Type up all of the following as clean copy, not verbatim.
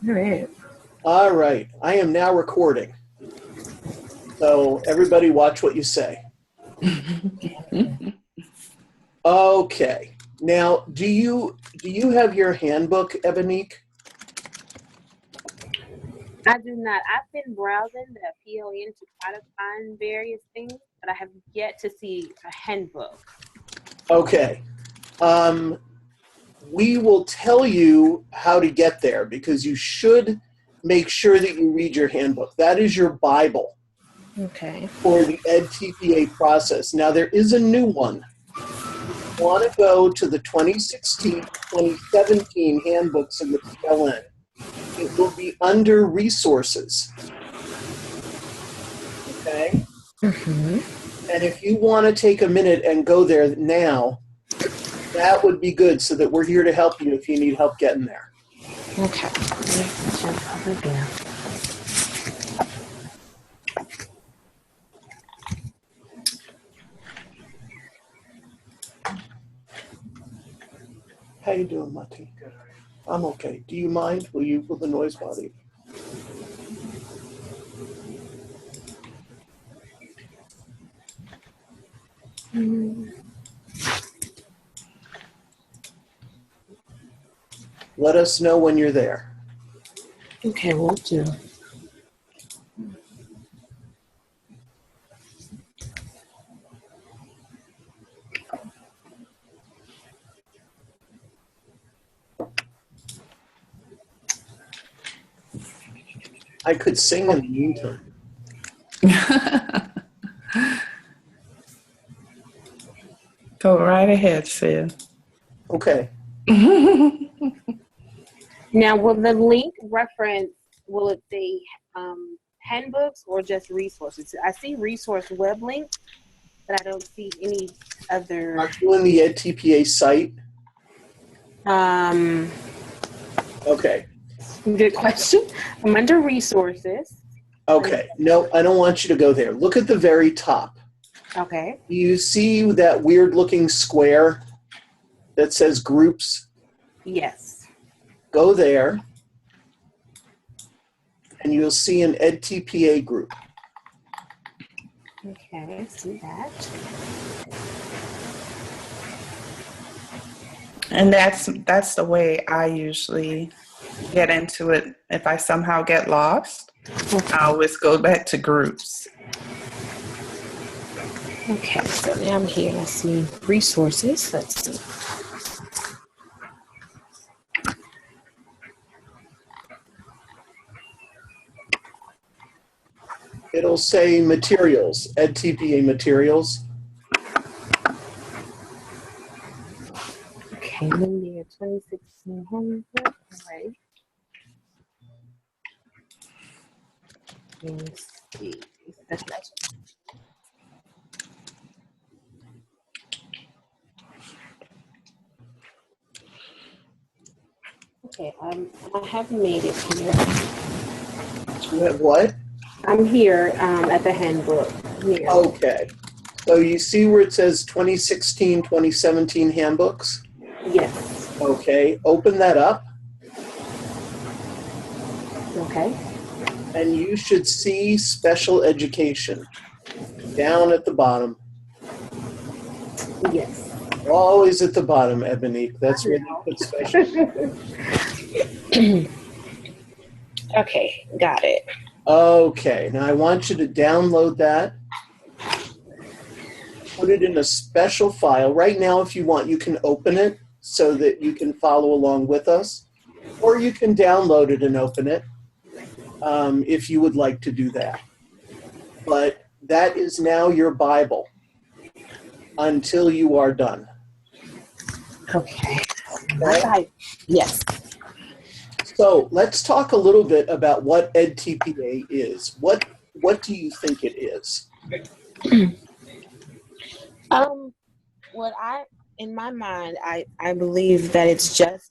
All right. All right, I am now recording. So everybody watch what you say. Okay. Now, do you have your handbook, Ebonique? I do not. I've been browsing the PON to try to find various things, but I have yet to see a handbook. Okay. We will tell you how to get there because you should make sure that you read your handbook. That is your Bible Okay. for the edTPA process. Now, there is a new one. If you want to go to the 2016-2017 handbooks in the PLN, it will be under resources. Okay? Mm-hmm. And if you want to take a minute and go there now, that would be good so that we're here to help you if you need help getting there. Okay. Jump over there. How you doing, Mati? Good. I'm okay. Do you mind? Will the noise bother you? Let us know when you're there. Okay, we'll do. I could sing in the meantime. Go right ahead, Sid. Okay. Now, will the link reference, will it say handbooks or just resources? I see resource web link, but I don't see any other. Are you in the edTPA site? Okay. Good question. I'm under resources. Okay. No, I don't want you to go there. Look at the very top. Okay. Do you see that weird looking square that says groups? Yes. Go there and you'll see an edTPA group. Okay, I see that. And that's the way I usually get into it. If I somehow get lost, I always go back to groups. Okay, so now I'm here. Let's see resources. Let's see. It'll say materials, edTPA materials. Okay, Monday 2016 handbook. All right. Let's see. Okay, I have made it here. You have what? I'm here at the handbook. Here. Okay. So you see where it says 2016, 2017 handbooks? Yes. Okay. Open that up. Okay. And you should see special education down at the bottom. Yes. Always at the bottom, Ebonique. That's where they put special. Okay, got it. Okay. Now I want you to download that. Put it in a special file. Right now, if you want, you can open it so that you can follow along with us. Or you can download it and open it if you would like to do that. But that is now your Bible until you are done. Okay. Okay? Yes. So let's talk a little bit about what edTPA is. What do you think it is? What in my mind, I believe that it's just,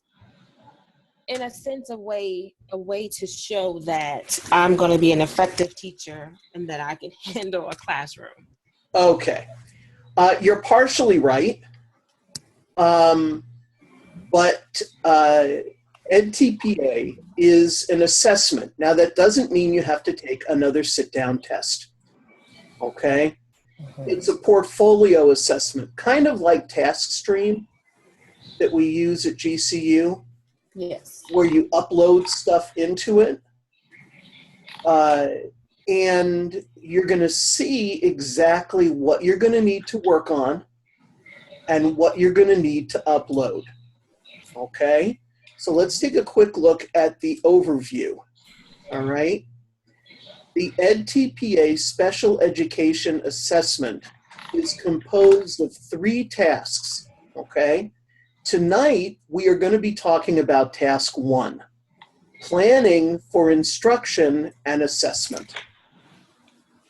in a sense, a way to show that I'm going to be an effective teacher and that I can handle a classroom. Okay. You're partially right. But edTPA is an assessment. Now, that doesn't mean you have to take another sit-down test, okay? It's a portfolio assessment, kind of like TaskStream that we use at GCU, Yes. where you upload stuff into it. And you're going to see exactly what you're going to need to work on and what you're going to need to upload. Okay? So let's take a quick look at the overview. All right? The edTPA Special Education Assessment is composed of 3 tasks. Okay? Tonight, we are going to be talking about task 1, planning for instruction and assessment.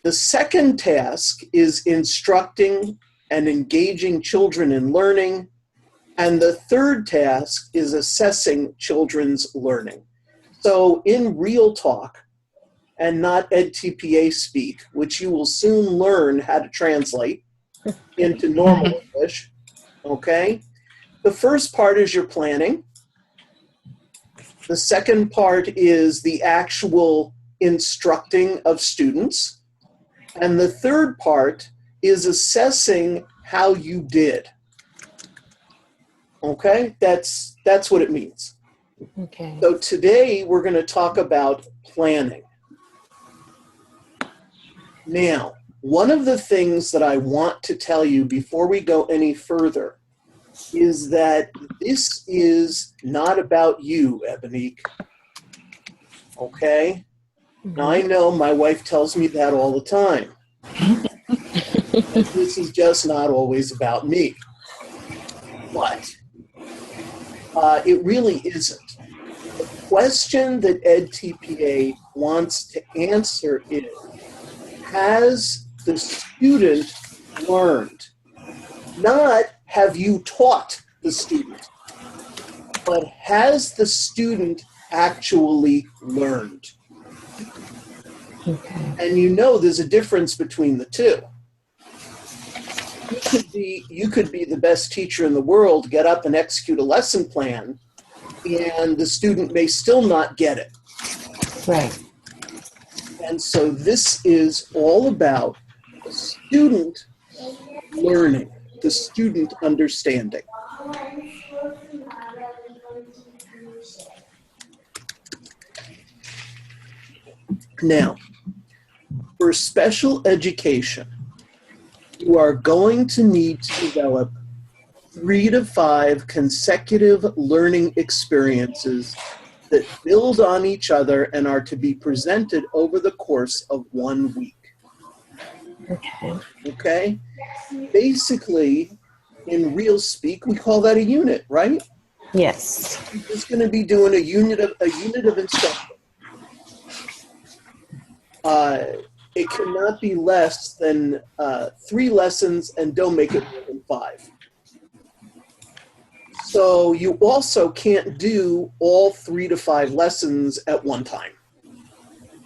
The second task is instructing and engaging children in learning. And the third task is assessing children's learning. So in real talk, and not edTPA speak, which you will soon learn how to translate into normal English, okay? The first part is your planning. The second part is the actual instructing of students. And the third part is assessing how you did. Okay? That's what it means. Okay. So today we're going to talk about planning. Now, one of the things that I want to tell you before we go any further is that this is not about you, Ebonique. Okay? Now, I know my wife tells me that all the time. This is just not always about me. But it really isn't. The question that edTPA wants to answer is, has the student learned? Not have you taught the student, but has the student actually learned? Okay. And you know there's a difference between the two. You could be the best teacher in the world, get up and execute a lesson plan, and the student may still not get it. Right. And so this is all about the student learning, the student understanding. Now, for special education, you are going to need to develop 3 to 5 consecutive learning experiences that build on each other and are to be presented over the course of 1 week. Okay. Okay? Basically, in real speak, we call that a unit, right? Yes. You're just going to be doing a unit of instruction. It cannot be less than 3 lessons, and don't make it more than 5. So you also can't do all 3 to 5 lessons at one time.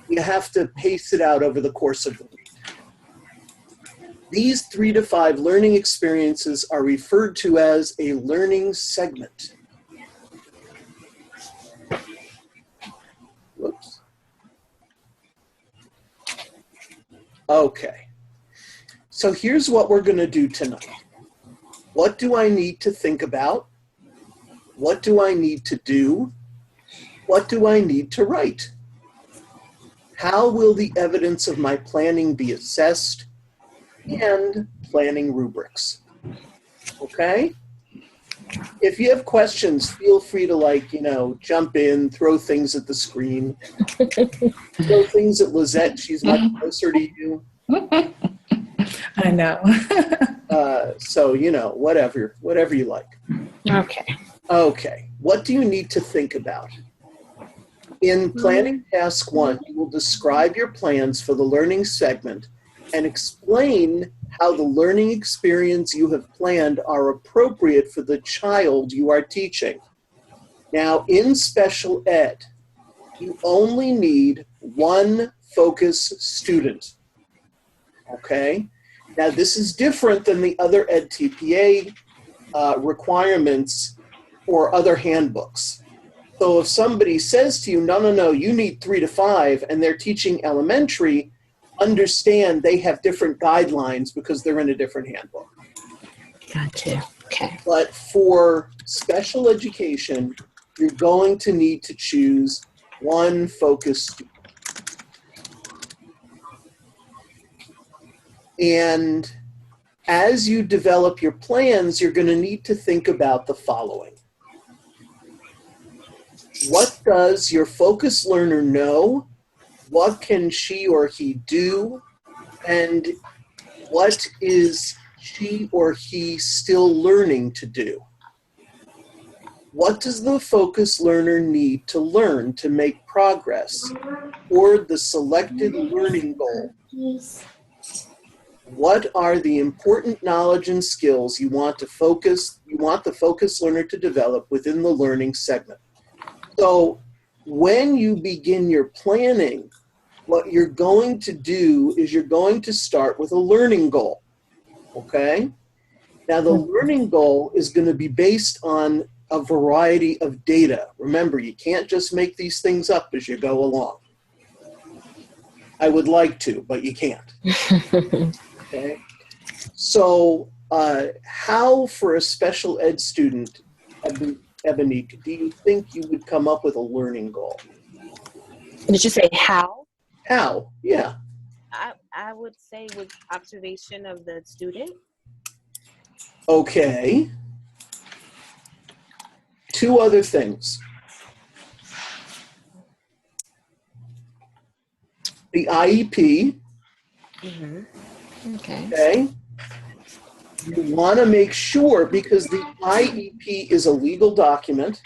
You have to pace it out over the course of the week. These 3 to 5 learning experiences are referred to as a learning segment. Whoops. Okay. So here's what we're going to do tonight. What do I need to think about? What do I need to do? What do I need to write? How will the evidence of my planning be assessed? And planning rubrics. Okay? If you have questions, feel free to jump in, throw things at the screen. Throw things at Lizette. She's much closer to you. I know. So, whatever you like. Okay. Okay, what do you need to think about? In planning task 1, you will describe your plans for the learning segment and explain how the learning experience you have planned are appropriate for the child you are teaching. Now, in special ed, you only need 1 focus student. Okay? Now, this is different than the other edTPA requirements or other handbooks. So if somebody says to you, no, you need 3 to 5, and they're teaching elementary, understand they have different guidelines because they're in a different handbook. Gotcha. Okay. But for special education, you're going to need to choose one focus student. And as you develop your plans, you're going to need to think about the following. What does your focus learner know? What can she or he do? And what is she or he still learning to do? What does the focus learner need to learn to make progress toward the selected learning goal? What are the important knowledge and skills you want the focus learner to develop within the learning segment? So when you begin your planning, what you're going to do is you're going to start with a learning goal, okay? Now the learning goal is going to be based on a variety of data. Remember, you can't just make these things up as you go along. I would like to, but you can't. Okay? So how for a special ed student, Ebony, do you think you would come up with a learning goal? Did you say how? How? Yeah. I would say with observation of the student. Okay. 2 other things. The IEP. Mm-hmm. Okay. Okay. You want to make sure, because the IEP is a legal document,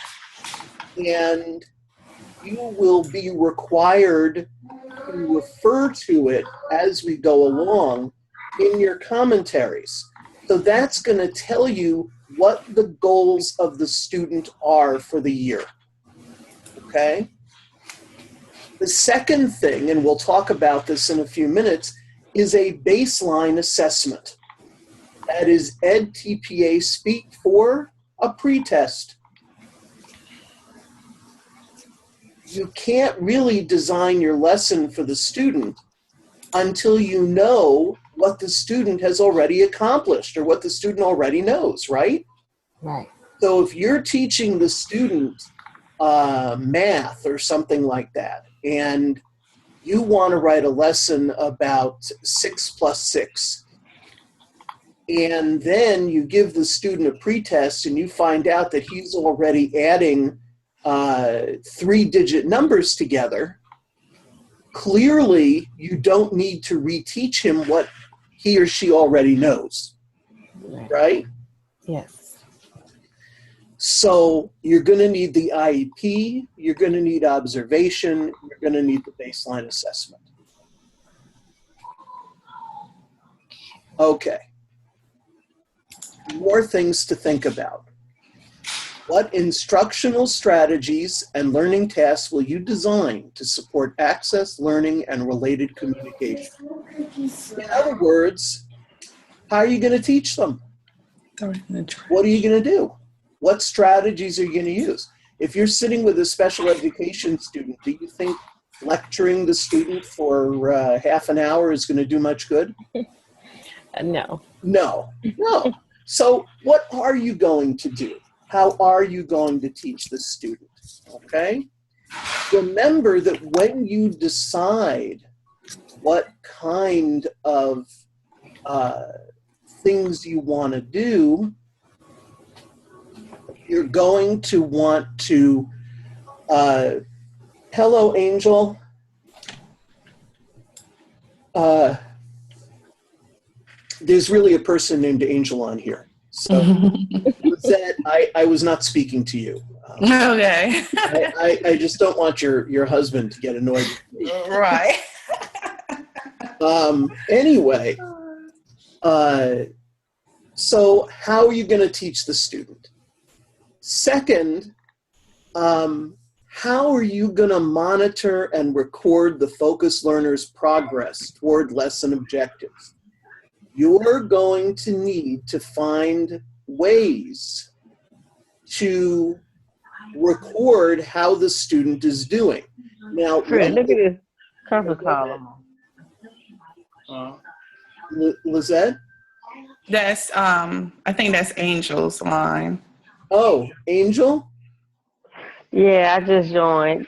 and you will be required to refer to it as we go along in your commentaries. So that's going to tell you what the goals of the student are for the year. Okay? The second thing, and we'll talk about this in a few minutes, is a baseline assessment. That is edTPA speak for a pretest. You can't really design your lesson for the student until you know what the student has already accomplished or what the student already knows, right? Right. So if you're teaching the student math or something like that, and you want to write a lesson about 6 plus 6, and then you give the student a pretest and you find out that he's already adding 3-digit numbers together, clearly you don't need to reteach him what he or she already knows, right? Yes. So you're going to need the IEP, you're going to need observation, you're going to need the baseline assessment. Okay. More things to think about. What instructional strategies and learning tasks will you design to support access, learning, and related communication? In other words, how are you going to teach them? What are you going to do? What strategies are you going to use? If you're sitting with a special education student, do you think lecturing the student for half an hour is going to do much good? No. No. So what are you going to do? How are you going to teach the student? Okay? Remember that when you decide what kind of things you want to do, you're going to want to, hello, Angel. There's really a person named Angel on here. So with that, I was not speaking to you. Okay. I just don't want your husband to get annoyed with me. Right. Anyway, so how are you going to teach the student? Second, how are you going to monitor and record the focus learner's progress toward lesson objectives? You're going to need to find ways to record how the student is doing. Now, Fred, look at this conference call I'm on. Lizette? That's I think that's Angel's line. Oh, Angel? Yeah, I just joined.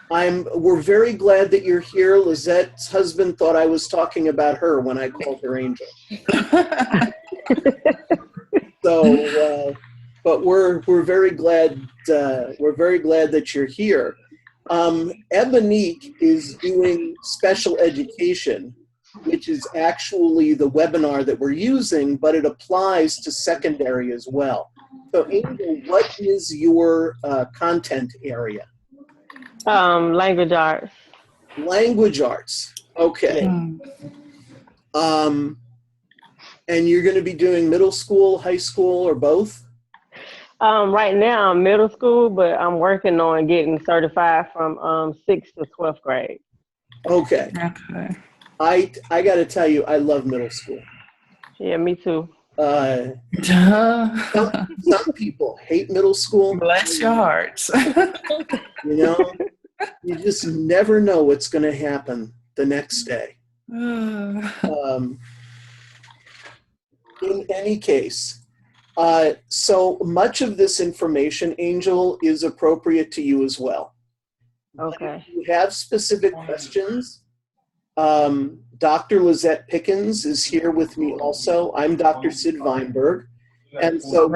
We're very glad that you're here. Lizette's husband thought I was talking about her when I called her Angel. So, but we're very glad that you're here. Ebonique is doing special education, which is actually the webinar that we're using, but it applies to secondary as well. So, Angel, what is your content area? Language arts. Language arts. Okay. And you're going to be doing middle school, high school, or both? Right now I'm middle school, but I'm working on getting certified from 6th to 12th grade. Okay. Okay. I got to tell you, I love middle school. Yeah, me too. Some people hate middle school. Bless your hearts. You know, you just never know what's going to happen the next day. In any case, so much of this information, Angel, is appropriate to you as well. Okay. If you have specific questions, Dr. Lizette Pickens is here with me also. I'm Dr. Sid Weinberg. And so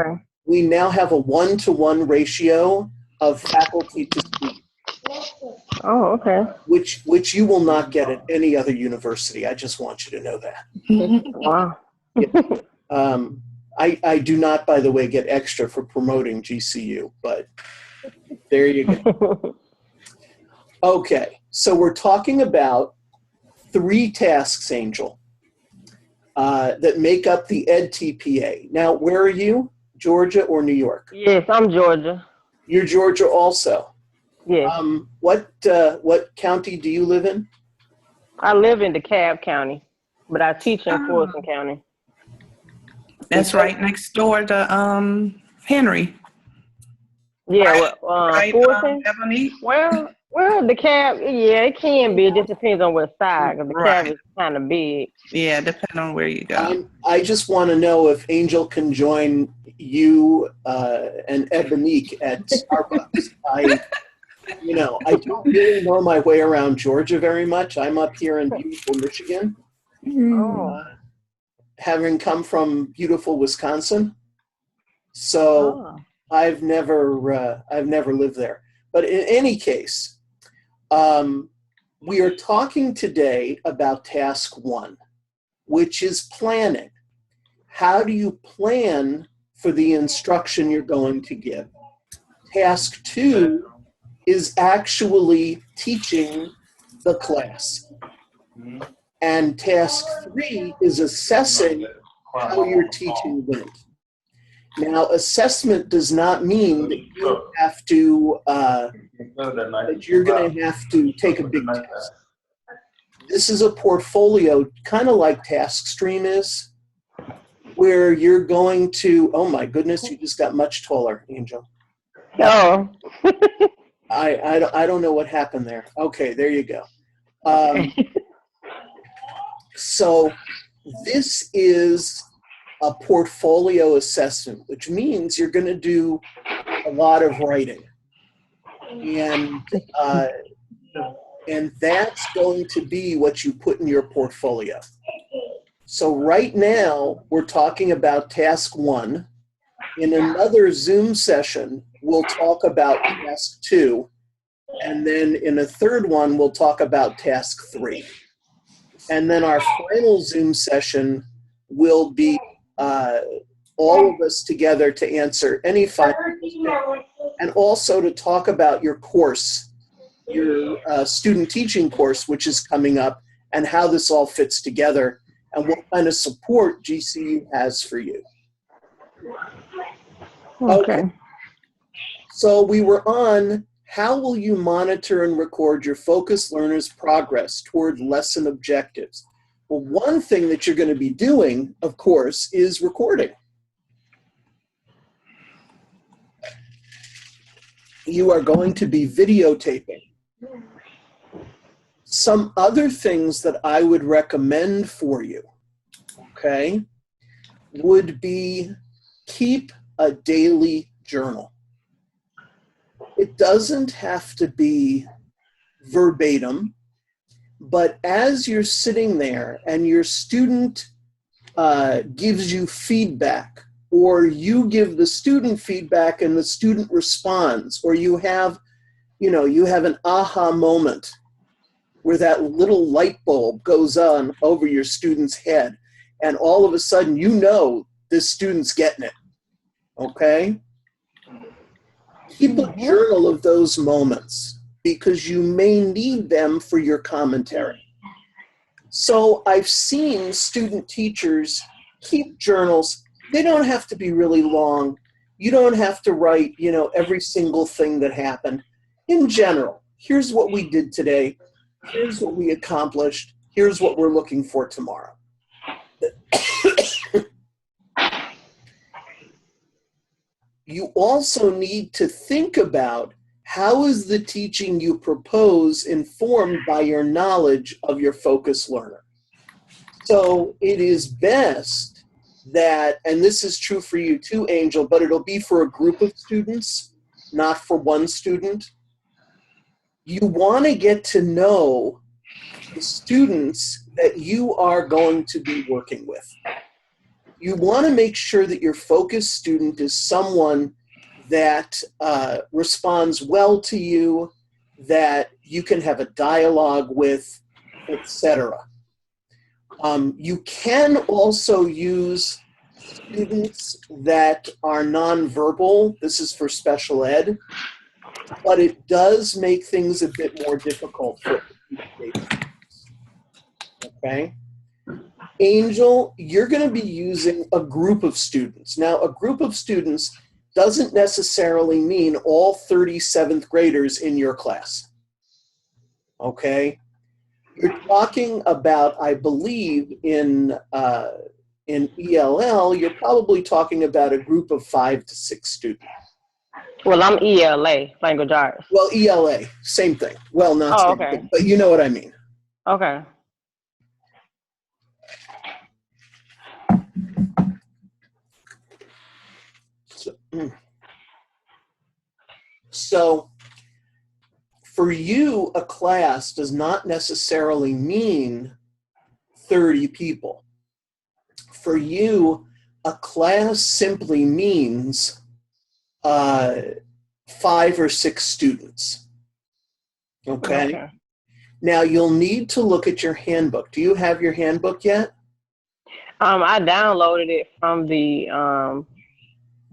we now have a 1-to-1 ratio of faculty to student. Oh, okay. Which you will not get at any other university. I just want you to know that. Wow. Yeah. I do not, by the way, get extra for promoting GCU, but there you go. Okay, so we're talking about 3 tasks, Angel, that make up the edTPA. Now, where are you? Georgia or New York? Yes, I'm Georgia. You're Georgia also. Yes. What county do you live in? I live in DeKalb County, but I teach in Fulton County. That's right next door to Henry. Yeah, Right, Fulton. Ebony? Well, DeKalb, yeah, it can be. It just depends on what side. Because DeKalb is kind of big. Yeah, depending on where you go. I just want to know if Angel can join you and Ebonique at Starbucks. I don't really know my way around Georgia very much. I'm up here in beautiful Michigan, having come from beautiful Wisconsin. So I've never lived there. But in any case, we are talking today about task 1, which is planning. How do you plan for the instruction you're going to give? Task 2 is actually teaching the class. And task 3 is assessing how your teaching went. Now, assessment does not mean that you have to, that you're going to have to take a big test. This is a portfolio, kind of like TaskStream is, where you're going to, oh my goodness, you just got much taller, Angel. Oh. I don't know what happened there. Okay, there you go. So this is a portfolio assessment, which means you're going to do a lot of writing. And that's going to be what you put in your portfolio. So right now, we're talking about task 1. In another Zoom session, we'll talk about task 2. And then in a third one, we'll talk about task 3. And then our final Zoom session will be all of us together to answer any final questions and also to talk about your course, your student teaching course, which is coming up, and how this all fits together and what kind of support GCU has for you. Okay. So we were on how will you monitor and record your focused learners' progress toward lesson objectives? Well, one thing that you're going to be doing, of course, is recording. you are going to be videotaping. Some other things that I would recommend for you, okay, would be keep a daily journal. It doesn't have to be verbatim, but as you're sitting there and your student gives you feedback, or you give the student feedback and the student responds, or you have an aha moment where that little light bulb goes on over your student's head, and all of a sudden this student's getting it, okay? Keep a journal of those moments because you may need them for your commentary. So I've seen student teachers keep journals. They don't have to be really long. You don't have to write, every single thing that happened. In general, here's what we did today. Here's what we accomplished. Here's what we're looking for tomorrow. You also need to think about how is the teaching you propose informed by your knowledge of your focus learner. So it is best that, and this is true for you too, Angel, but it'll be for a group of students, not for one student. You want to get to know the students that you are going to be working with. You want to make sure that your focus student is someone that responds well to you, that you can have a dialogue with, etc. You can also use students that are nonverbal. This is for special ed, but it does make things a bit more difficult for students. Okay? Angel, you're going to be using a group of students. Now, a group of students doesn't necessarily mean all 37th graders in your class. Okay? You're talking about, I believe, in ELL, you're probably talking about a group of 5 to 6 students. Well, I'm ELA, language arts. Well, ELA, same thing. Well, not same okay. thing, but you know what I mean. Okay. So for you, a class does not necessarily mean 30 people. For you, a class simply means 5 or 6 students. Okay? Now, you'll need to look at your handbook. Do you have your handbook yet? I downloaded it from the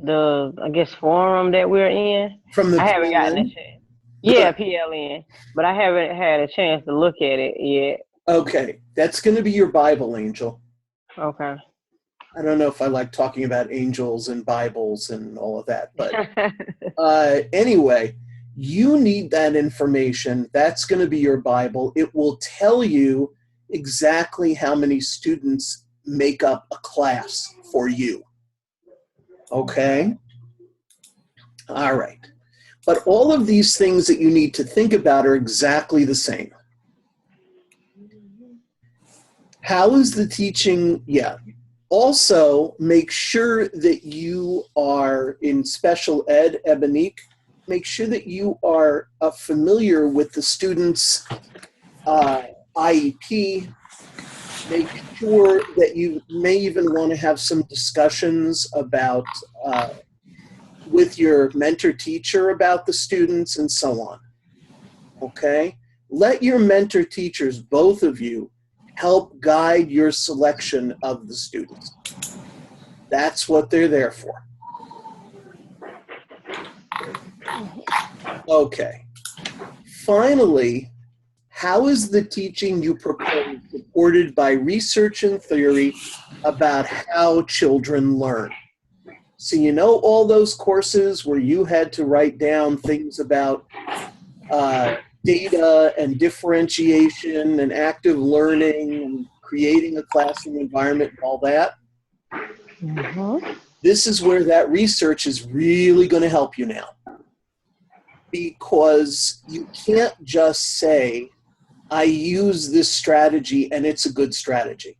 I guess forum that we're in. From the I haven't gotten a PLN? chance. Yeah, PLN, but I haven't had a chance to look at it yet. Okay, that's going to be your Bible, Angel. Okay. I don't know if I like talking about angels and Bibles and all of that, but anyway, you need that information. That's going to be your Bible. It will tell you exactly how many students make up a class for you. Okay? All right. But all of these things that you need to think about are exactly the same. How is the teaching? Yeah. Also, make sure that you are in special ed, Ebonique, make sure that you are familiar with the student's IEP. Make sure that you may even want to have some discussions about with your mentor teacher about the students and so on. Okay? Let your mentor teachers, both of you, help guide your selection of the students. That's what they're there for. Okay. Finally, how is the teaching you propose supported by research and theory about how children learn? So you know all those courses where you had to write down things about data and differentiation and active learning and creating a classroom environment and all that? Mm-hmm. This is where that research is really going to help you now. because you can't just say, I use this strategy and it's a good strategy.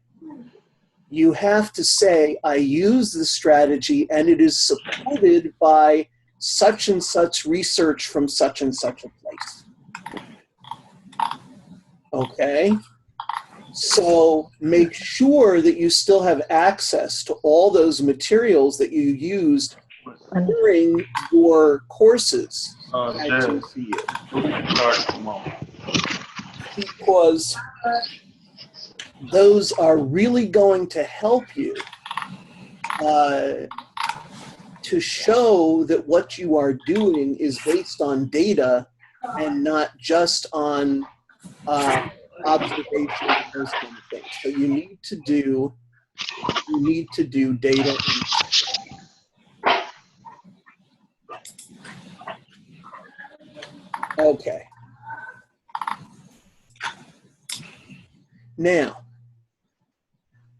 You have to say, I use this strategy and it is supported by such and such research from such and such a place. Okay? So make sure that you still have access to all those materials that you used during your courses at GCU. Because those are really going to help you to show that what you are doing is based on data and not just on observation and those kind of things. So you need to do data. Okay. Now,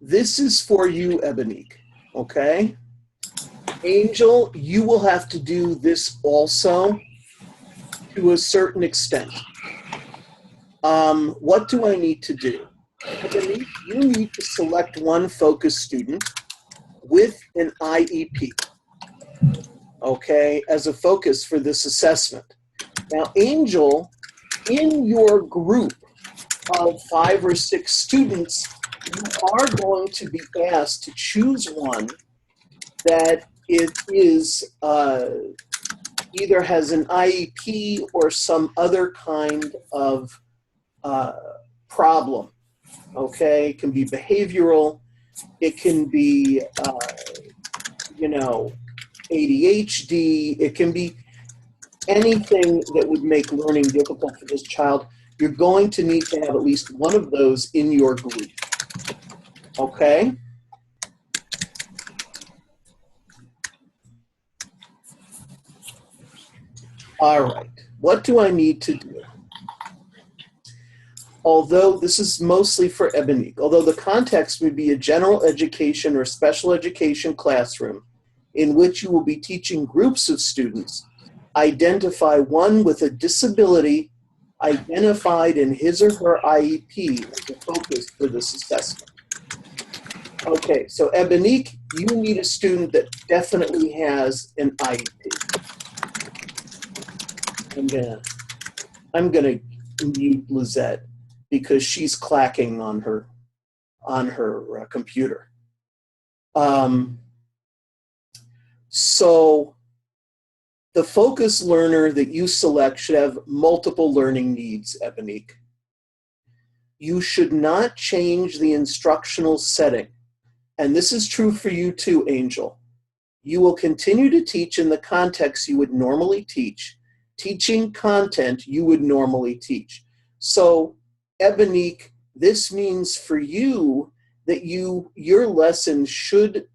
this is for you, Ebonique, okay? Angel, you will have to do this also to a certain extent. What do I need to do? Ebonique, you need to select one focus student with an IEP, okay, as a focus for this assessment. Now, Angel, in your group of 5 or 6 students, you are going to be asked to choose one that it is either has an IEP or some other kind of problem. Okay, it can be behavioral, it can be, ADHD, it can be anything that would make learning difficult for this child. You're going to need to have at least one of those in your group. Okay? All right. What do I need to do? Although this is mostly for Ebonique, although the context would be a general education or special education classroom in which you will be teaching groups of students, identify one with a disability identified in his or her IEP as the focus for this assessment. Okay, so Ebonique, you need a student that definitely has an IEP. I'm gonna mute Lizette because she's clacking on her computer. So the focus learner that you select should have multiple learning needs, Ebonique. You should not change the instructional setting. And this is true for you too, Angel. You will continue to teach in the context you would normally teach, teaching content you would normally teach. So, Ebonique, this means for you that your lesson should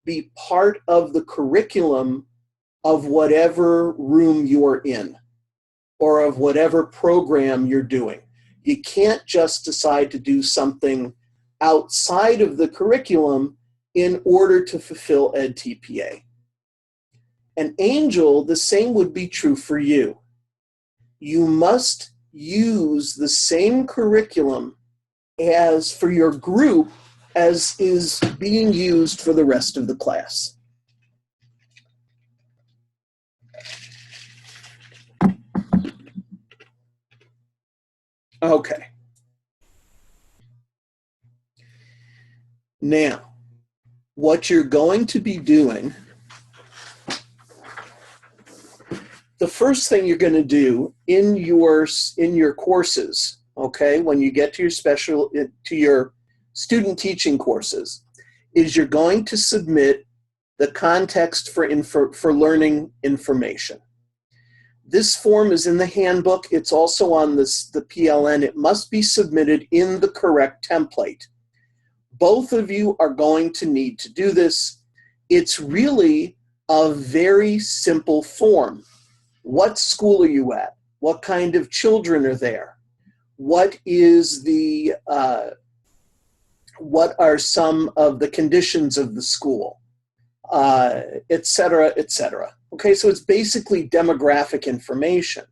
be part of the curriculum of whatever room you're in or of whatever program you're doing. You can't just decide to do something outside of the curriculum in order to fulfill edTPA. And Angel, the same would be true for you. You must use the same curriculum as for your group as is being used for the rest of the class. Okay. Now, what you're going to be doing, the first thing you're going to do in your courses, okay, when you get to your student teaching courses, is you're going to submit the context for learning information. This form is in the handbook. It's also on the PLN. It must be submitted in the correct template. Both of you are going to need to do this. It's really a very simple form. What school are you at? What kind of children are there? What are some of the conditions of the school? Et cetera, et cetera. Okay, so it's basically demographic information.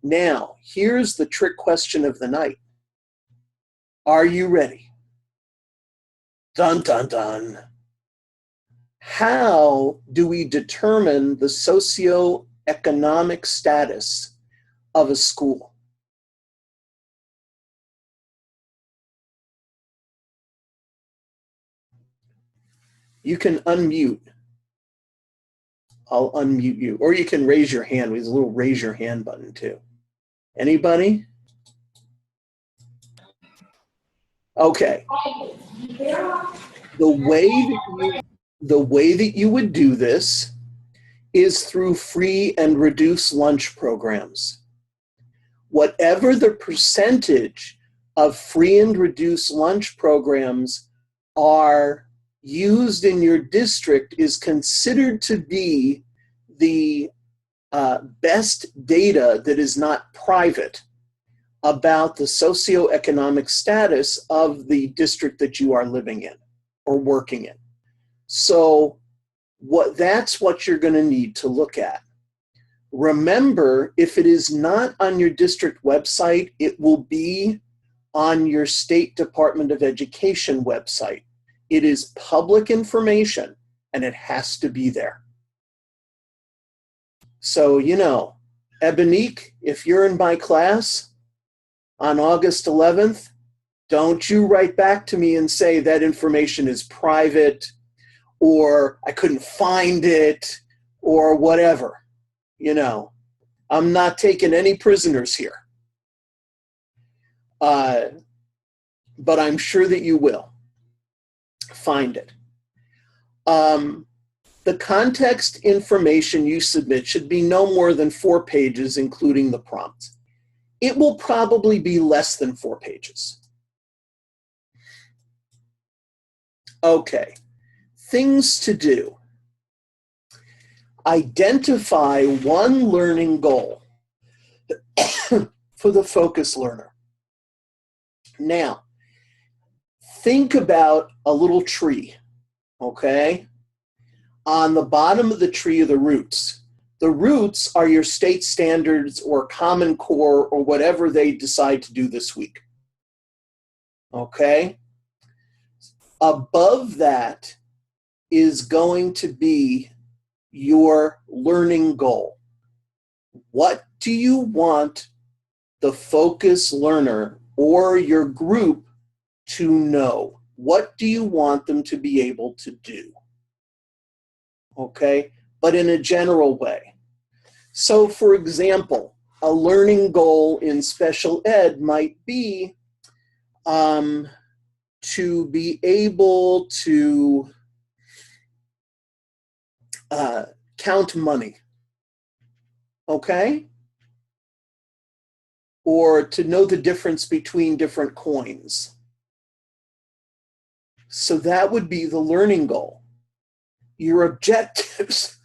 Now, here's the trick question of the night. Are you ready? Dun, dun, dun. How do we determine the socioeconomic status of a school? You can unmute. I'll unmute you. Or you can raise your hand. There's a little raise your hand button too. Anybody? Okay. The way that you would do this is through free and reduced lunch programs. Whatever the percentage of free and reduced lunch programs are used in your district is considered to be the best data that is not private about the socioeconomic status of the district that you are living in or working in. So that's what you're going to need to look at. Remember, if it is not on your district website, it will be on your State Department of Education website. It is public information, and it has to be there. So, Ebonique, if you're in my class on August 11th, don't you write back to me and say that information is private, or I couldn't find it, or whatever. I'm not taking any prisoners here. But I'm sure that you will find it. The context information you submit should be no more than 4 pages, including the prompt. It will probably be less than 4 pages. Okay, things to do. Identify one learning goal for the focus learner. Now, think about a little tree, okay? On the bottom of the tree are the roots. The roots are your state standards or Common Core or whatever they decide to do this week, okay? Above that is going to be your learning goal. What do you want the focus learner or your group to know? What do you want them to be able to do? Okay, but in a general way. So, for example, a learning goal in special ed might be to be able to count money, okay? Or to know the difference between different coins. So that would be the learning goal. Your objectives,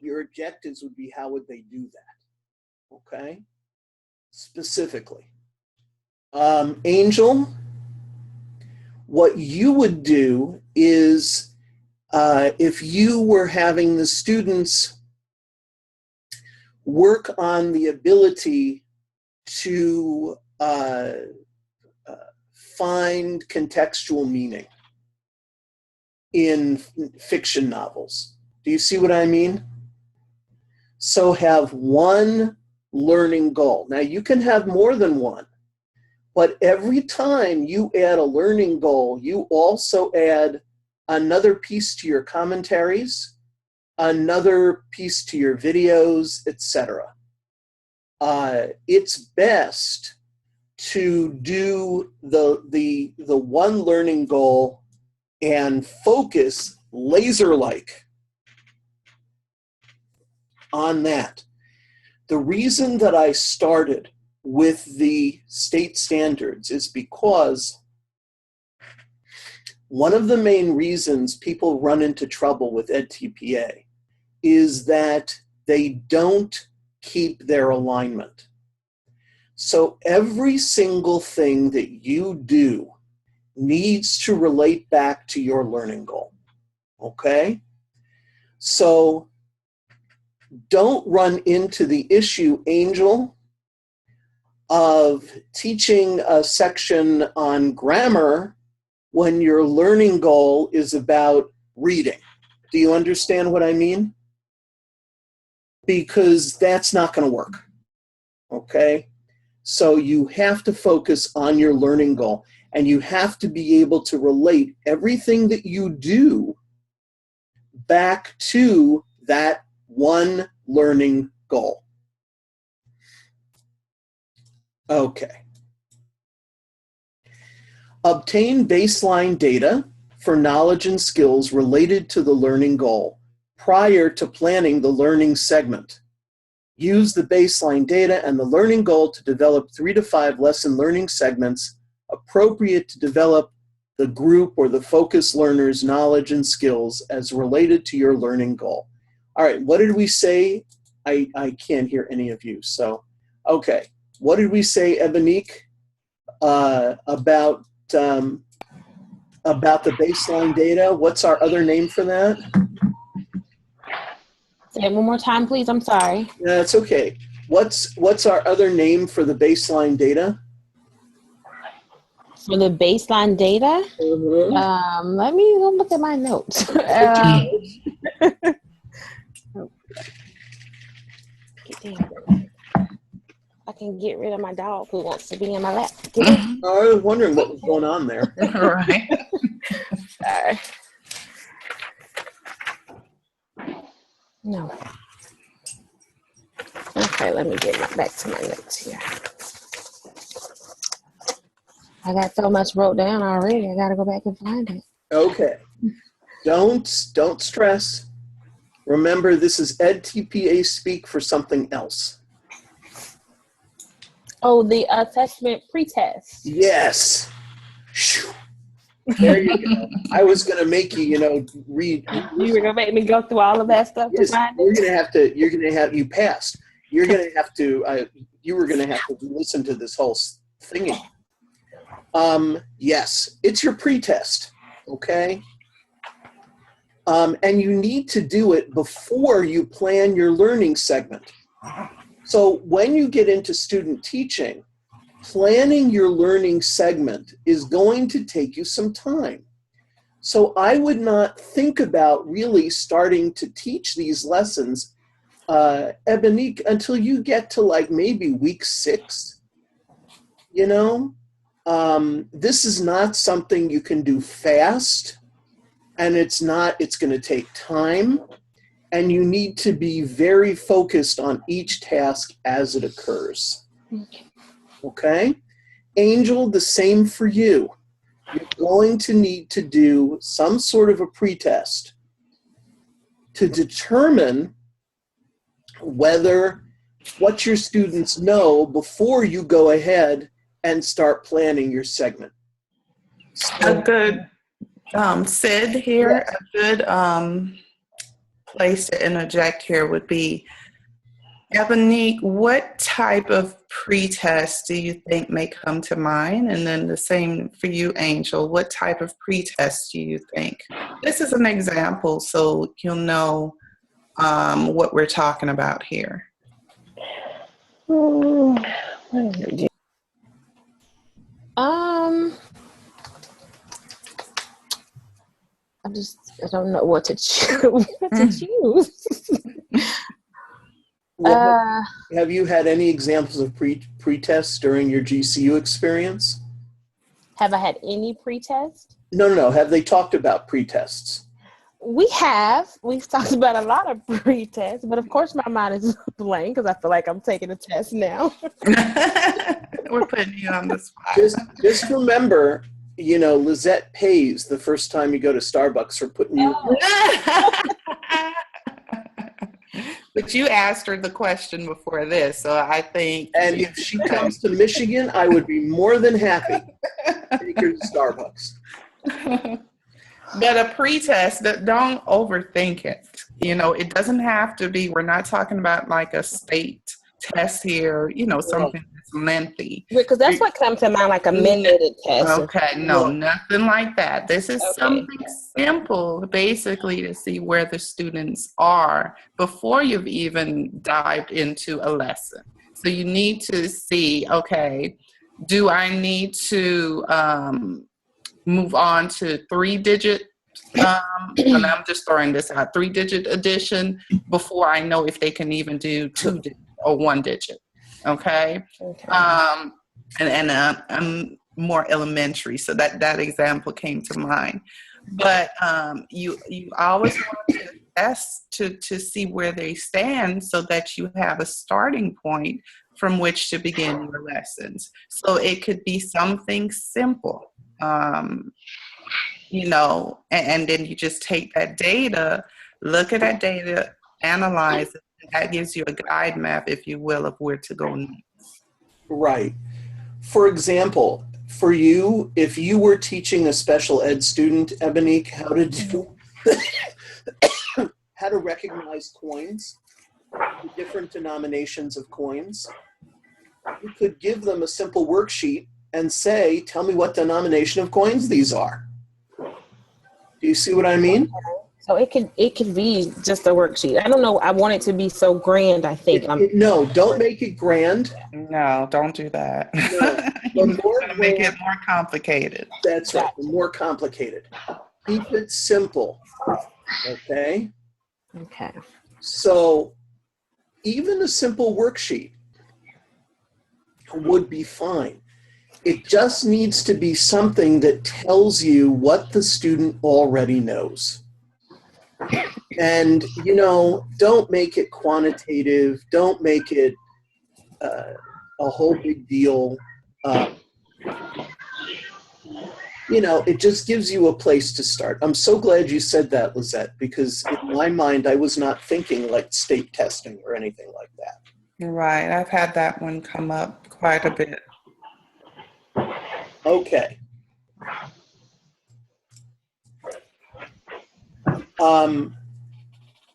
your objectives would be how would they do that, okay? Specifically. Angel, what you would do is if you were having the students work on the ability to find contextual meaning in fiction novels. Do you see what I mean? So have one learning goal. Now you can have more than one, but every time you add a learning goal, you also add another piece to your commentaries, another piece to your videos, etc. It's best to do the one learning goal and focus laser-like on that. The reason that I started with the state standards is because one of the main reasons people run into trouble with edTPA is that they don't keep their alignment. So every single thing that you do needs to relate back to your learning goal. Okay? So don't run into the issue, Angel, of teaching a section on grammar when your learning goal is about reading. Do you understand what I mean? Because that's not going to work. Okay? So you have to focus on your learning goal, and you have to be able to relate everything that you do back to that one learning goal. Okay. Obtain baseline data for knowledge and skills related to the learning goal prior to planning the learning segment. Use the baseline data and the learning goal to develop 3 to 5 lesson learning segments appropriate to develop the group or the focus learner's knowledge and skills as related to your learning goal. All right, what did we say? I can't hear any of you, so, okay. What did we say, Ebonique, about the baseline data? What's our other name for that? Say it one more time, please. I'm sorry. That's okay. What's our other name for the baseline data? For the baseline data, let me go look at my notes. I can get rid of my dog who wants to be in my lap. I was wondering what was going on there. Right. Sorry. No. Okay, let me get back to my notes here. I got so much wrote down already. I got to go back and find it. Okay. Don't stress. Remember, this is edTPA speak for something else. Oh, the assessment pretest. Yes. There you go. I was going to make you, read. You were going to make me go through all of that stuff Yes, to find you're it? going to have, you passed. You're going to have to, you were going to have to listen to this whole thing. Yes, it's your pretest, okay? And you need to do it before you plan your learning segment. So when you get into student teaching, planning your learning segment is going to take you some time. So I would not think about really starting to teach these lessons, Ebonique, until you get to like maybe week 6, This is not something you can do fast, and it's going to take time, and you need to be very focused on each task as it occurs. Okay? Angel, the same for you. You're going to need to do some sort of a pretest to determine what your students know before you go ahead and start planning your segment. A good Sid here, Yes. a good place to interject here would be, Ebonique, what type of pretest do you think may come to mind? And then the same for you, Angel. What type of pretest do you think? This is an example, so you'll know what we're talking about here. I don't know what to choose. Have you had any examples of pretests during your GCU experience? Have I had any pretest? No. Have they talked about pretests? We have. We've talked about a lot of pretests, but of course my mind is blank because I feel like I'm taking a test now. We're putting you on the spot. Just remember, Lizette pays the first time you go to Starbucks for putting you. But you asked her the question before this, so I think. And if she comes to Michigan, I would be more than happy to take her to Starbucks. But a pretest, don't overthink it. It doesn't have to be, we're not talking about like a state test here, something it's lengthy. Because that's what comes to mind, like a mandated test. Okay, no, nothing like that. This is Okay. something simple, basically, to see where the students are before you've even dived into a lesson. So you need to see, okay, do I need to move on to 3-digit? And I'm just throwing this out, 3-digit addition before I know if they can even do 2-digit or 1-digit. Okay. And I'm more elementary, so that example came to mind. But you always want to test to see where they stand, so that you have a starting point from which to begin your lessons. So it could be something simple, and then you just take that data, look at that data, analyze it, and that gives you a guide map, if you will, of where to go next. Right. For example, for you, if you were teaching a special ed student, Ebonique, how to do how to recognize coins, the different denominations of coins, you could give them a simple worksheet and say, tell me what denomination of coins these are. Do you see what I mean? So it could be just a worksheet. I don't know. I want it to be so grand. I think. No, don't make it grand. No, don't do that. No, You're going to make it more complicated. That's right. More complicated. Keep it simple. Okay. Okay. So even a simple worksheet would be fine. It just needs to be something that tells you what the student already knows. And, don't make it quantitative. Don't make it a whole big deal. It just gives you a place to start. I'm so glad you said that, Lizette, because in my mind, I was not thinking like state testing or anything like that. Right. I've had that one come up quite a bit. Okay.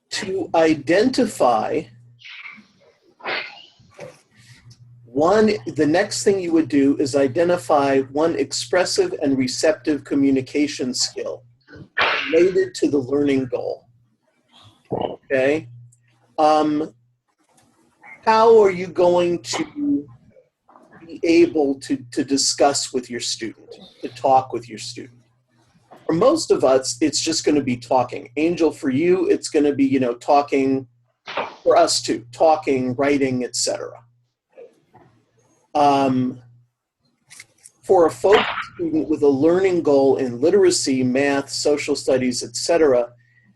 To identify the next thing you would do is identify one expressive and receptive communication skill related to the learning goal. Okay. How are you going to be able to discuss with your student, to talk with your student? For most of us, it's just going to be talking. Angel, for you, it's going to be, talking. For us too, talking, writing, etc. For a focused student with a learning goal in literacy, math, social studies, etc.,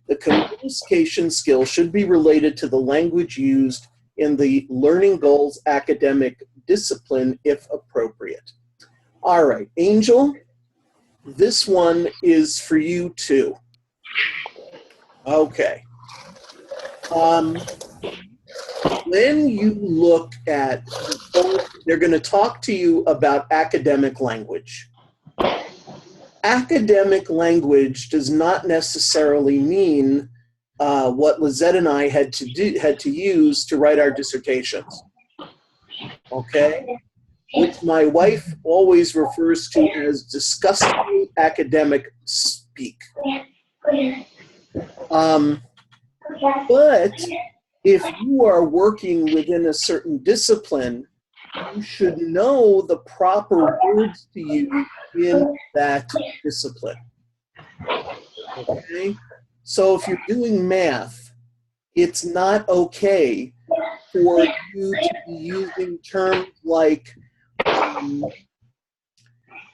the communication skill should be related to the language used in the learning goals academic discipline if appropriate. All right, Angel, this one is for you too. Okay. When you look at, they're going to talk to you about academic language. Academic language does not necessarily mean what Lizette and I had to use to write our dissertations. Okay? Which my wife always refers to as disgusting academic speak. But if you are working within a certain discipline, you should know the proper words to use in that discipline. Okay? So if you're doing math, it's not okay for you to be using terms like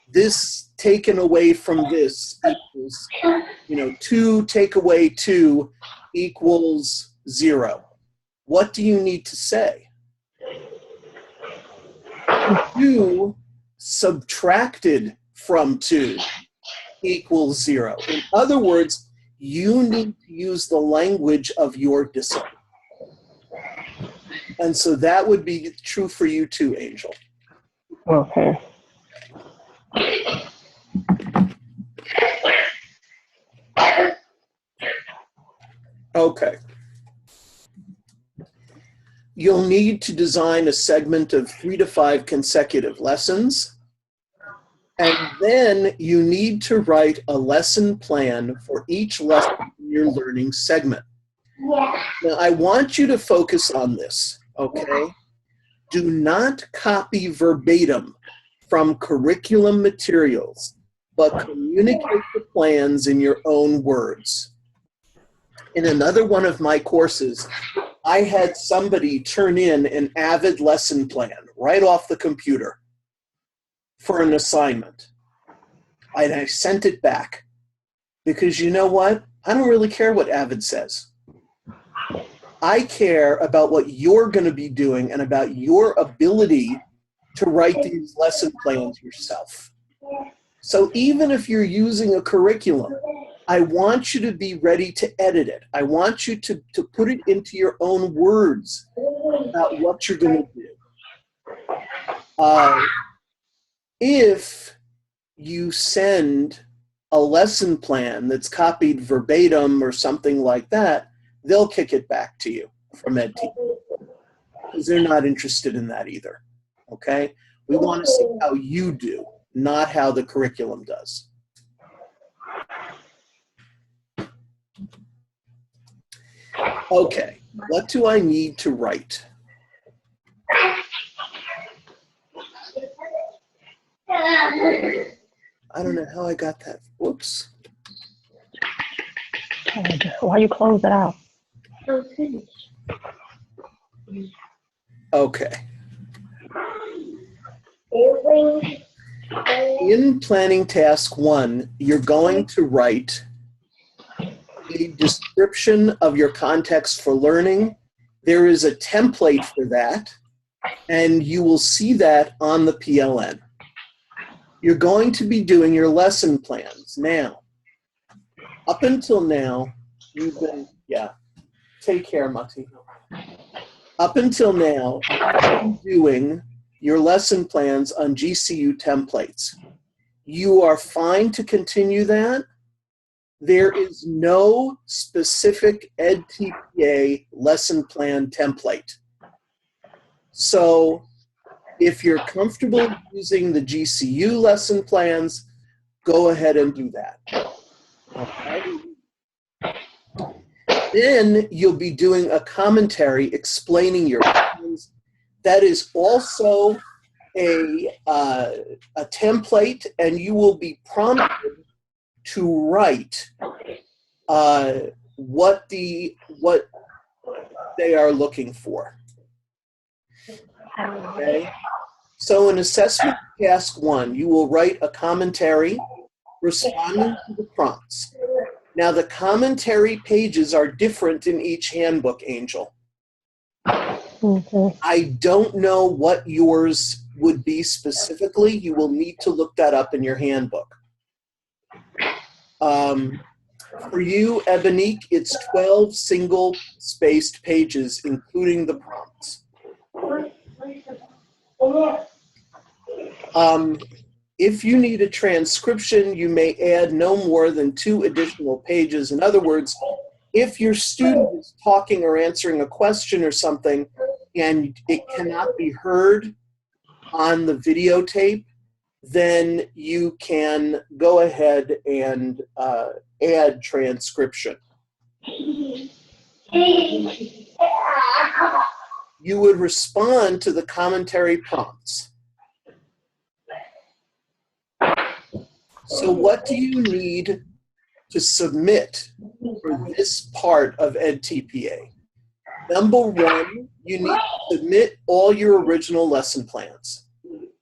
this taken away from this equals, 2 take away 2 equals 0. What do you need to say? 2 subtracted from 2 equals 0. In other words, you need to use the language of your discipline. And so that would be true for you too, Angel. Okay. Okay. you'll need to design a segment of 3 to 5 consecutive lessons. And then you need to write a lesson plan for each lesson in your learning segment. Now, I want you to focus on this, okay? Do not copy verbatim from curriculum materials, but communicate the plans in your own words. In another one of my courses, I had somebody turn in an Avid lesson plan right off the computer for an assignment. And I sent it back because you know what? I don't really care what Avid says. I care about what you're going to be doing and about your ability to write these lesson plans yourself. So even if you're using a curriculum, I want you to be ready to edit it. I want you to put it into your own words about what you're going to do. If you send a lesson plan that's copied verbatim or something like that, they'll kick it back to you from edTPA because they're not interested in that either, okay? We want to see how you do, not how the curriculum does. Okay, what do I need to write? I don't know how I got that. Whoops. Why you close it out? Okay. In planning task 1, you're going to write a description of your context for learning. There is a template for that, and you will see that on the PLN. You're going to be doing your lesson plans. Now, up until now, you've been, take care, Mati. Up until now, you've been doing your lesson plans on GCU templates. You are fine to continue that. There is no specific edTPA lesson plan template. So if you're comfortable using the GCU lesson plans, go ahead and do that. Okay. Then you'll be doing a commentary explaining your plans. That is also a template, and you will be prompted to write what they are looking for. Okay. So in assessment task 1, you will write a commentary responding to the prompts. Now the commentary pages are different in each handbook, Angel. Okay. I don't know what yours would be specifically. You will need to look that up in your handbook. For you, Ebonique, it's 12 single-spaced pages, including the prompts. If you need a transcription, you may add no more than 2 additional pages. In other words, if your student is talking or answering a question or something and it cannot be heard on the videotape, then you can go ahead and add transcription. You would respond to the commentary prompts. So what do you need to submit for this part of edTPA? Number 1, you need to submit all your original lesson plans,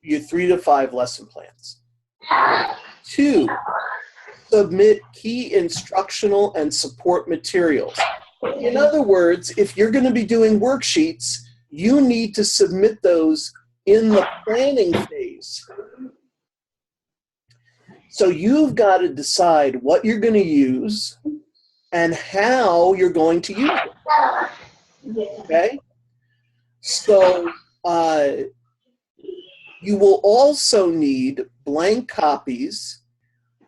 your 3 to 5 lesson plans. 2, submit key instructional and support materials. In other words, if you're going to be doing worksheets, you need to submit those in the planning phase. So you've got to decide what you're going to use and how you're going to use it. Okay? So you will also need blank copies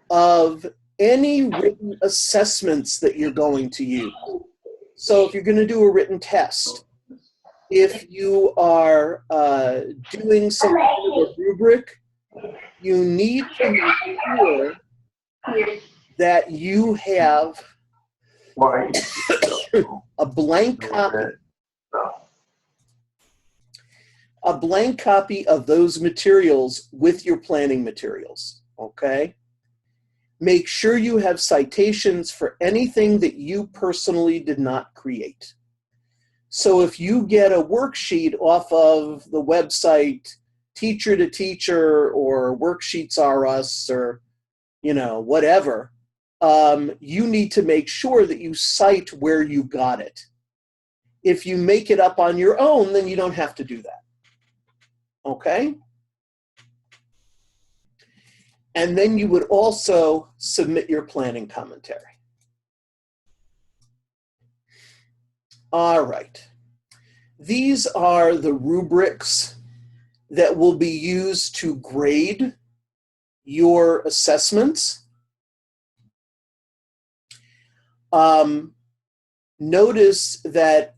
of any written assessments that you're going to use. So if you're going to do a written test, If you are doing some kind of a rubric, you need to make sure that you have a blank copy of those materials with your planning materials, okay? Make sure you have citations for anything that you personally did not create. So if you get a worksheet off of the website Teacher to Teacher or Worksheets R Us or, you know, whatever, you need to make sure that you cite where you got it. If you make it up on your own, then you don't have to do that. Okay? And then you would also submit your planning commentary. All right. These are the rubrics that will be used to grade your assessments. Notice that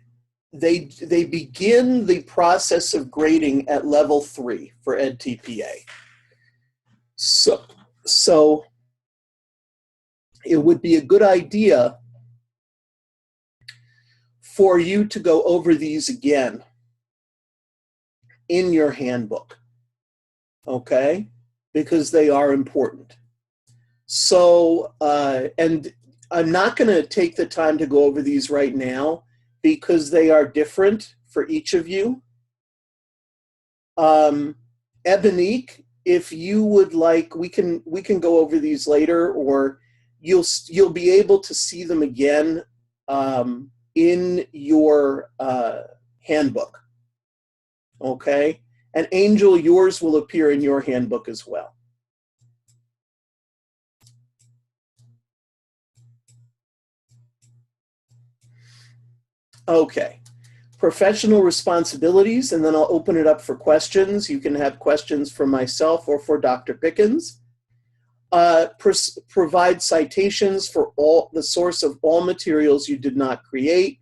they begin the process of grading at level 3 for edTPA. So it would be a good idea for you to go over these again in your handbook, okay? Because they are important. So, and I'm not going to take the time to go over these right now because they are different for each of you. Ebonique, if you would like, we can go over these later, or you'll be able to see them again in your handbook. Okay, and Angel, yours will appear in your handbook as well. Okay. Professional responsibilities, and then I'll open it up for questions. You can have questions for myself or for Dr. Pickens. Provide citations for the source of all materials you did not create.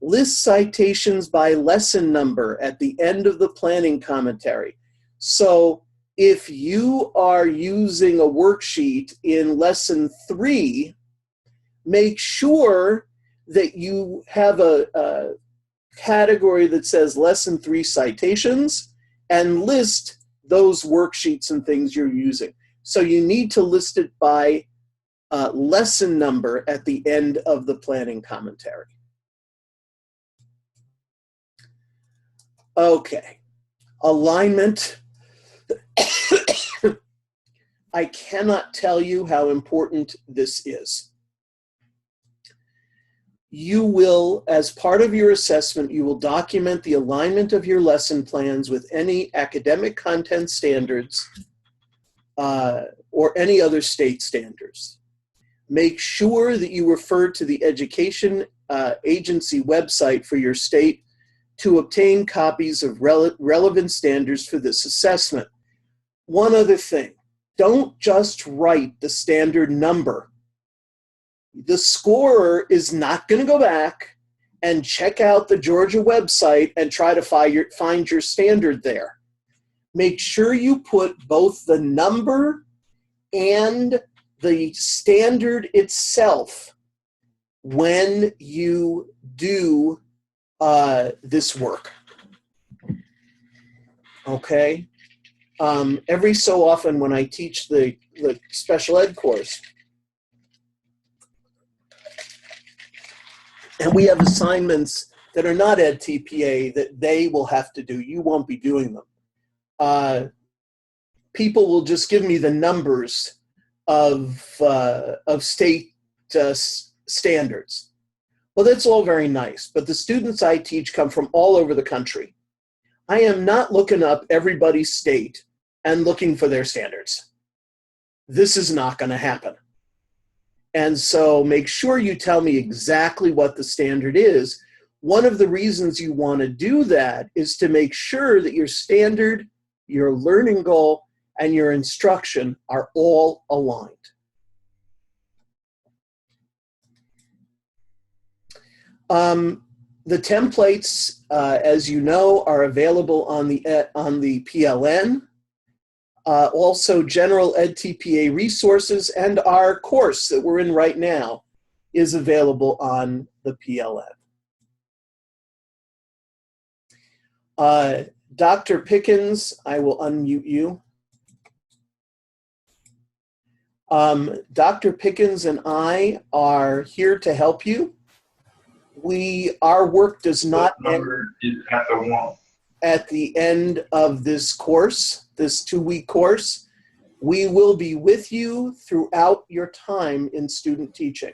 List citations by lesson number at the end of the planning commentary. So if you are using a worksheet in lesson 3, make sure that you have a category that says lesson 3 citations and list those worksheets and things you're using. So you need to list it by lesson number at the end of the planning commentary. Okay, alignment. I cannot tell you how important this is. You will, as part of your assessment, you will document the alignment of your lesson plans with any academic content standards or any other state standards. Make sure that you refer to the education agency website for your state to obtain copies of relevant standards for this assessment. One other thing, don't just write the standard number. The scorer is not going to go back and check out the Georgia website and try to find your standard there. Make sure you put both the number and the standard itself when you do this work. Okay? Every so often when I teach the special ed course, and we have assignments that are not edTPA that they will have to do. You won't be doing them. People will just give me the numbers of state standards. Well, that's all very nice, but the students I teach come from all over the country. I am not looking up everybody's state and looking for their standards. This is not going to happen. And so make sure you tell me exactly what the standard is. One of the reasons you want to do that is to make sure that your standard, your learning goal, and your instruction are all aligned. The templates, as you know, are available on the PLN. Also, general edTPA resources and our course that we're in right now is available on the PLN. Dr. Pickens, I will unmute you. Dr. Pickens and I are here to help you. Our work does not end at the end of this course, this 2-week course. We will be with you throughout your time in student teaching.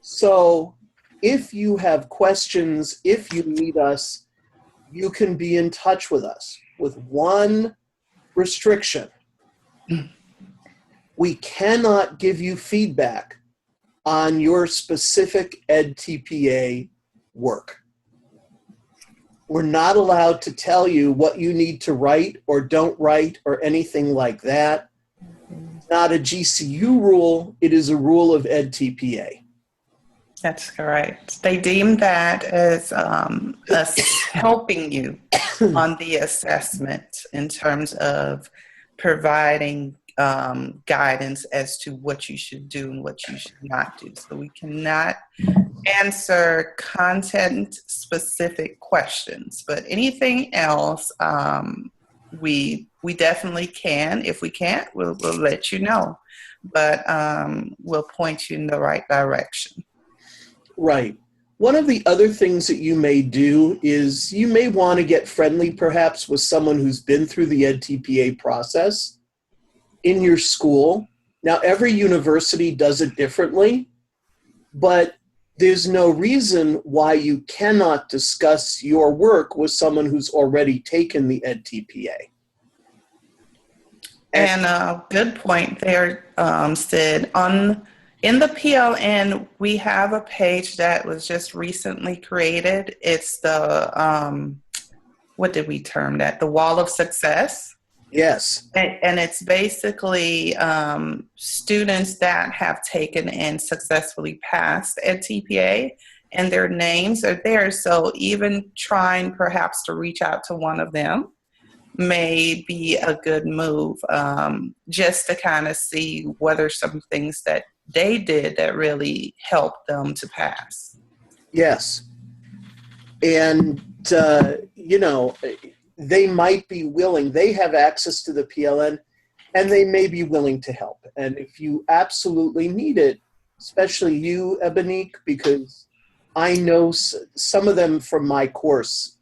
So if you have questions, if you need us, you can be in touch with us with one restriction. We cannot give you feedback on your specific edTPA work. We're not allowed to tell you what you need to write or don't write or anything like that. It's not a GCU rule, it is a rule of edTPA. That's correct. They deem that as us helping you on the assessment in terms of providing guidance as to what you should do and what you should not do. So we cannot answer content-specific questions, but anything else, we definitely can. If we can't, we'll let you know, but we'll point you in the right direction. Right. One of the other things that you may do is you may want to get friendly perhaps with someone who's been through the edTPA process in your school. Now, every university does it differently, but there's no reason why you cannot discuss your work with someone who's already taken the edTPA. And good point there, Sid. In the PLN, we have a page that was just recently created. It's the, what did we term that? The Wall of Success. Yes. And it's basically students that have taken and successfully passed edTPA, and their names are there. So even trying perhaps to reach out to one of them may be a good move, just to kind of see whether some things that they did that really helped them to pass. Yes. And, you know, they might be willing, they have access to the PLN, and they may be willing to help. And if you absolutely need it, especially you, Ebonique, because I know some of them from my course,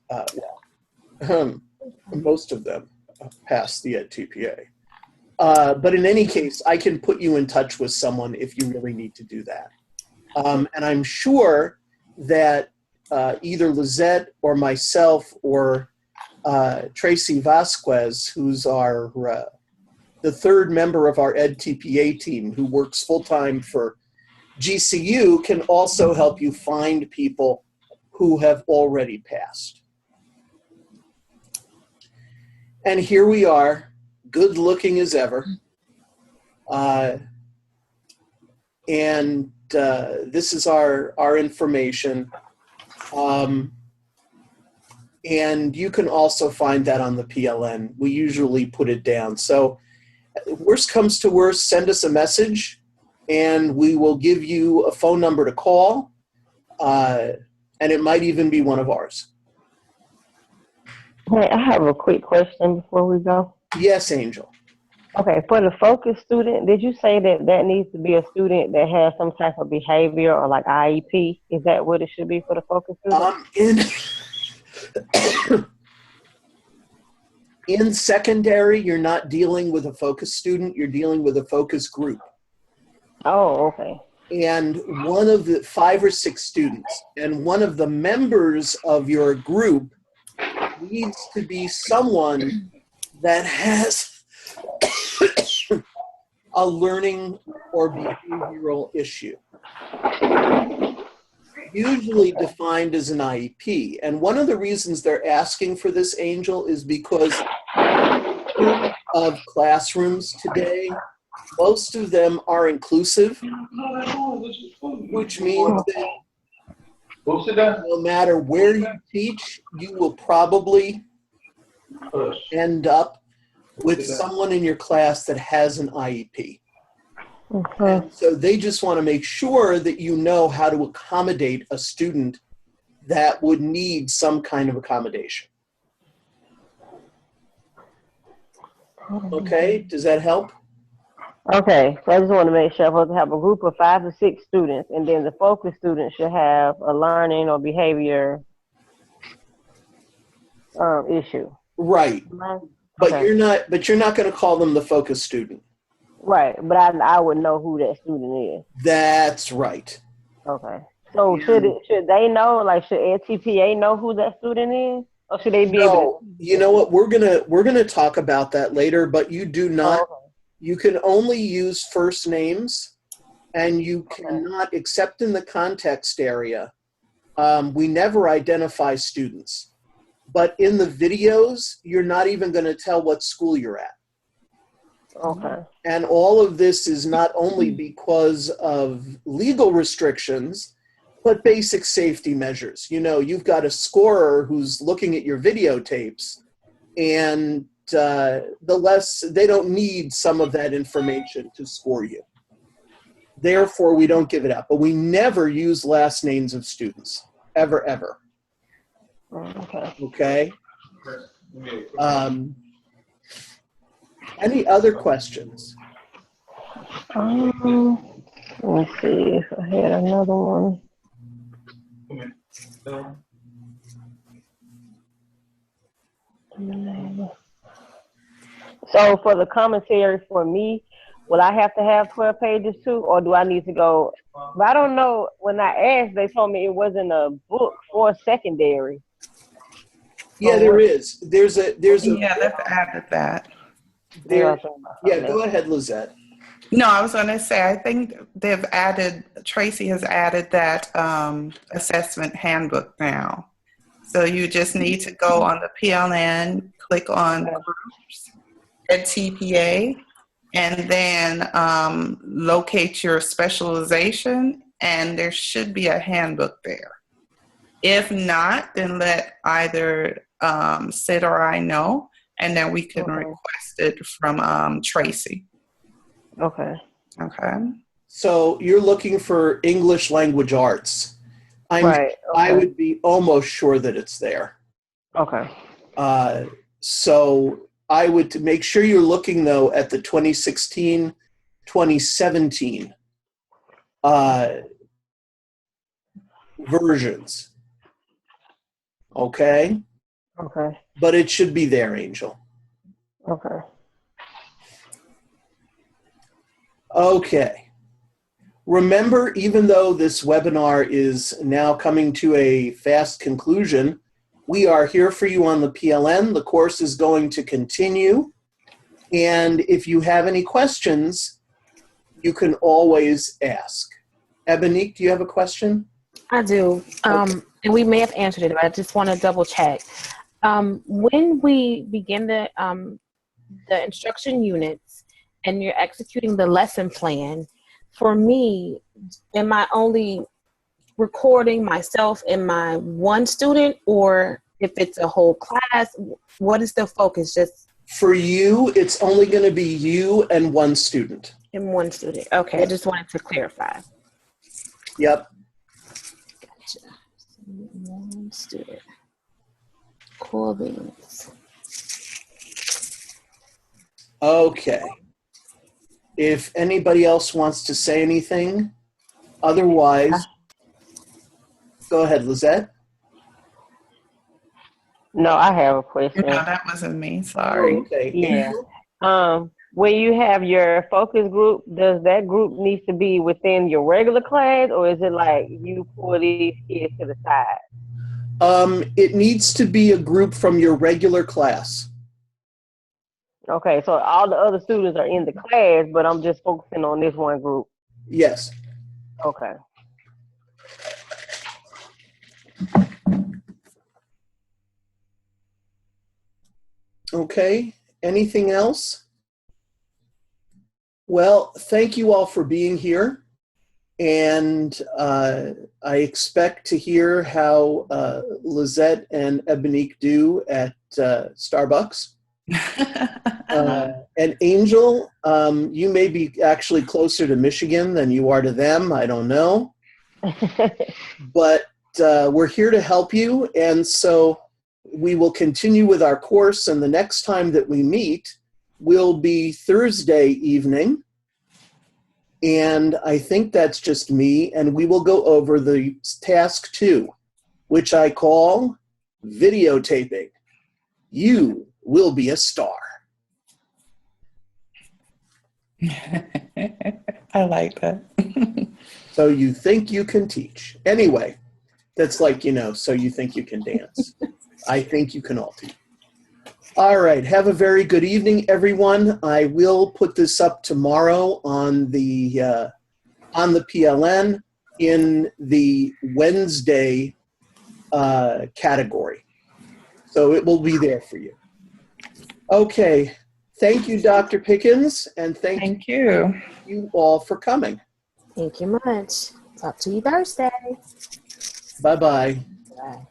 most of them passed the edTPA. But in any case, I can put you in touch with someone if you really need to do that. And I'm sure that either Lizette or myself or Tracy Vasquez, who's the third member of our edTPA team who works full-time for GCU, can also help you find people who have already passed. And here we are, good looking as ever. And this is our information. And you can also find that on the PLN. We usually put it down. So worst comes to worst, send us a message and we will give you a phone number to call. And it might even be one of ours. Hey, I have a quick question before we go. Yes, Angel. Okay, for the focus student, did you say that needs to be a student that has some type of behavior or like IEP? Is that what it should be for the focus student? In secondary, you're not dealing with a focus student, you're dealing with a focus group. Oh, okay. And one of the 5 or 6 students, and one of the members of your group needs to be someone that has a learning or behavioral issue, usually defined as an IEP. And one of the reasons they're asking for this, Angel, is because of classrooms today, most of them are inclusive, which means that no matter where you teach, you will probably end up with someone in your class that has an IEP. And so they just want to make sure that you know how to accommodate a student that would need some kind of accommodation. Okay, does that help? Okay, so I just want to make sure I'm supposed to have a group of 5 to 6 students, and then the focus student should have a learning or behavior issue. Right. But Okay. you're not going to call them the focus student. Right, but I would know who that student is. That's right. Okay. So should they know? Like, should edTPA know who that student is, or should they be able to? You know what? We're gonna talk about that later. But you do not. Okay. You can only use first names, and you cannot, except in the context area. We never identify students, but in the videos, you're not even going to tell what school you're at. Okay. And all of this is not only because of legal restrictions, but basic safety measures. You know, you've got a scorer who's looking at your videotapes, and they don't need some of that information to score you. Therefore, we don't give it out. But we never use last names of students, ever, ever. Okay. Okay? Any other questions? Let me see if I had another one. So for the commentary for me, will I have to have 12 pages too, or do I need to go? But I don't know. When I asked, they told me it wasn't a book for secondary. Yeah, there is. There's a. Yeah, they've added that. Go ahead, Lizette. No, I was going to say, I think Tracy has added that assessment handbook now. So you just need to go on the PLN, click on groups, edTPA, and then locate your specialization, and there should be a handbook there. If not, then let either Sid or I know, and then we can request it from Tracy. Okay. Okay. So you're looking for English language arts. Right. Okay. I would be almost sure that it's there. Okay. So I would make sure you're looking, though, at the 2016, 2017 versions. Okay? Okay. But it should be there, Angel. Okay. Okay. Remember, even though this webinar is now coming to a fast conclusion, we are here for you on the PLN. The course is going to continue. And if you have any questions, you can always ask. Ebonique, do you have a question? I do. And we may have answered it, but I just want to double check. When we begin the instruction units and you're executing the lesson plan, for me, am I only recording myself and my one student, or if it's a whole class, what is the focus? Just for you, it's only going to be you and one student. And one student. Okay, I just wanted to clarify. Yep. Gotcha. One student. Cool beans. Okay. If anybody else wants to say anything, otherwise, go ahead, Lizette. No, I have a question. No, that wasn't me. Sorry. Okay. Yeah. When you have your focus group, does that group need to be within your regular class, or is it like you pull these kids to the side? It needs to be a group from your regular class. Okay, so all the other students are in the class, but I'm just focusing on this one group. Yes. Okay. Okay. Anything else? Well, thank you all for being here. And I expect to hear how Lizette and Ebonique do at Starbucks. And Angel, you may be actually closer to Michigan than you are to them. I don't know. But we're here to help you. And so we will continue with our course. And the next time that we meet will be Thursday evening. And I think that's just me. And we will go over the task 2, which I call videotaping. You will be a star. I like that. So you think you can teach. Anyway, that's like, so you think you can dance. I think you can all teach. All right. Have a very good evening, everyone. I will put this up tomorrow on the PLN in the Wednesday category. So it will be there for you. Okay. Thank you, Dr. Pickens, and thank you all for coming. Thank you much. Talk to you Thursday. Bye-bye. Bye.